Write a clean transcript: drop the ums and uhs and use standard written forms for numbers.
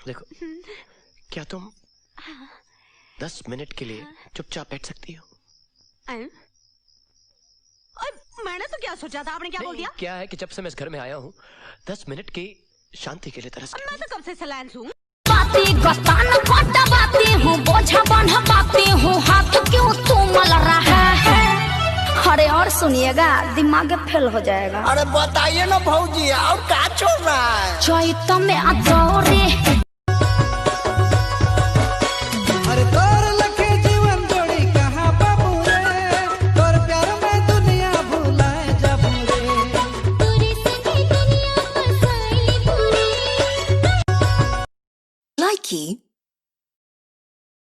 देखो, क्या तुम 10 मिनट के लिए चुपचाप बैठ सकती हो? मैंने तो क्या सोचा था, आपने क्या बोल दिया? क्या है कि जब से मैं इस घर में आया हूँ 10 मिनट की शांति के लिए तरस गया। मैं तो कब से सलाइन हूँ। बाती हूँ, बोझा बंधा बाती हूँ, हाथ क्यों तू मल रहा है? अरे और सुनिएगा, दिमाग फेल हो जाएगा। अरे बताइए ना भौजी, और क्या चल रहा है? चैत में अदौरे अरे तोर लखे जीवन जोड़ी कहाँ बाबू रे, तोर प्यार में दुनिया भुलाए जाबू रे। पूरी सभी दुनिया बसाई पूरी। Likey